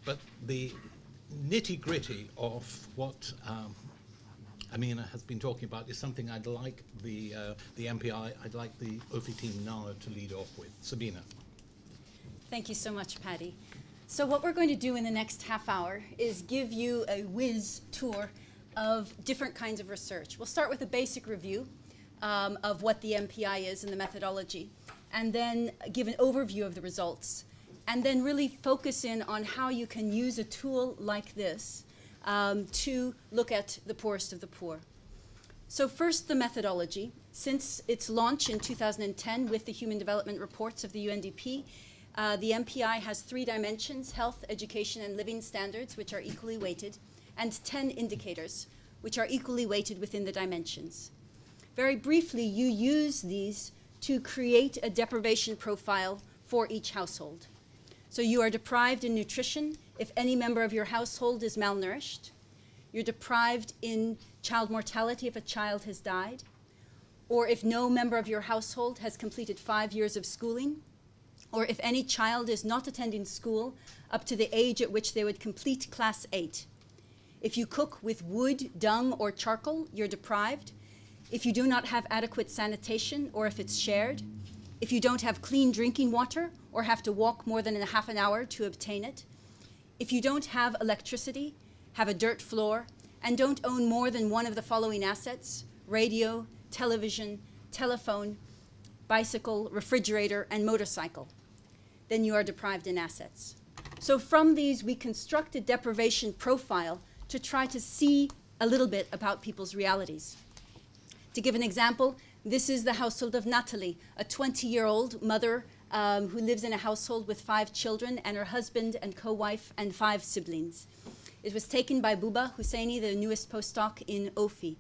but the nitty-gritty of what Amina has been talking about is something I'd like the MPI, I'd like the OPHI team now to lead off with. Sabina. Thank you so much, Paddy. So what we're going to do in the next half hour is give you a whiz tour of different kinds of research. We'll start with a basic review of what the MPI is and the methodology, and then give an overview of the results, and then really focus in on how you can use a tool like this to look at the poorest of the poor. So first, the methodology. Since its launch in 2010 with the Human Development Reports of the UNDP, the MPI has 3 dimensions: health, education, and living standards, which are equally weighted, and 10 indicators, which are equally weighted within the dimensions. Very briefly, you use these to create a deprivation profile for each household. So you are deprived in nutrition if any member of your household is malnourished. You're deprived in child mortality if a child has died, or if no member of your household has completed 5 years of schooling, or if any child is not attending school up to the age at which they would complete class 8. If you cook with wood, dung, or charcoal, you're deprived. If you do not have adequate sanitation, or if it's shared. If you don't have clean drinking water, or have to walk more than half an hour to obtain it. If you don't have electricity, have a dirt floor, and don't own more than one of the following assets: radio, television, telephone, bicycle, refrigerator, and motorcycle, then you are deprived in assets. So from these, we construct a deprivation profile to try to see a little bit about people's realities. To give an example, this is the household of Natalie, a 20-year-old mother who lives in a household with 5 children and her husband and co-wife and 5 siblings. It was taken by Buba Husseini, the newest postdoc in OPHI.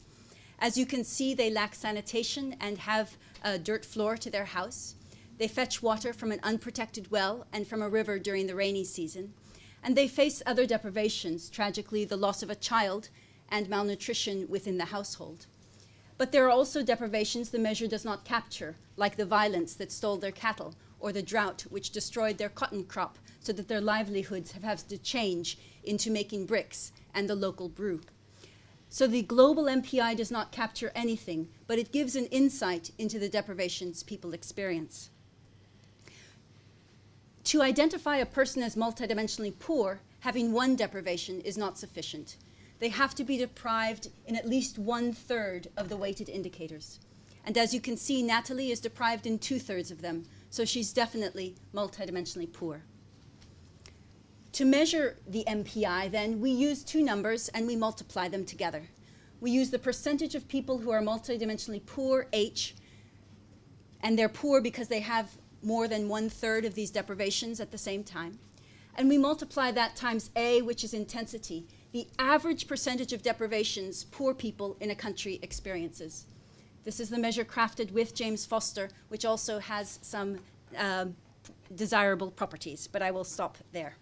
As you can see, they lack sanitation and have a dirt floor to their house. They fetch water from an unprotected well and from a river during the rainy season. And they face other deprivations, tragically the loss of a child and malnutrition within the household. But there are also deprivations the measure does not capture, like the violence that stole their cattle, or the drought which destroyed their cotton crop so that their livelihoods have had to change into making bricks and the local brew. So the global MPI does not capture anything, but it gives an insight into the deprivations people experience. To identify a person as multidimensionally poor, having one deprivation is not sufficient. They have to be deprived in at least 1/3 of the weighted indicators. And as you can see, Natalie is deprived in 2/3 of them, so she's definitely multidimensionally poor. To measure the MPI, then, we use 2 numbers and we multiply them together. We use the percentage of people who are multidimensionally poor, H, and they're poor because they have more than 1/3 of these deprivations at the same time. And we multiply that times A, which is intensity, the average percentage of deprivations poor people in a country experiences. This is the measure crafted with James Foster, which also has some desirable properties, but I will stop there.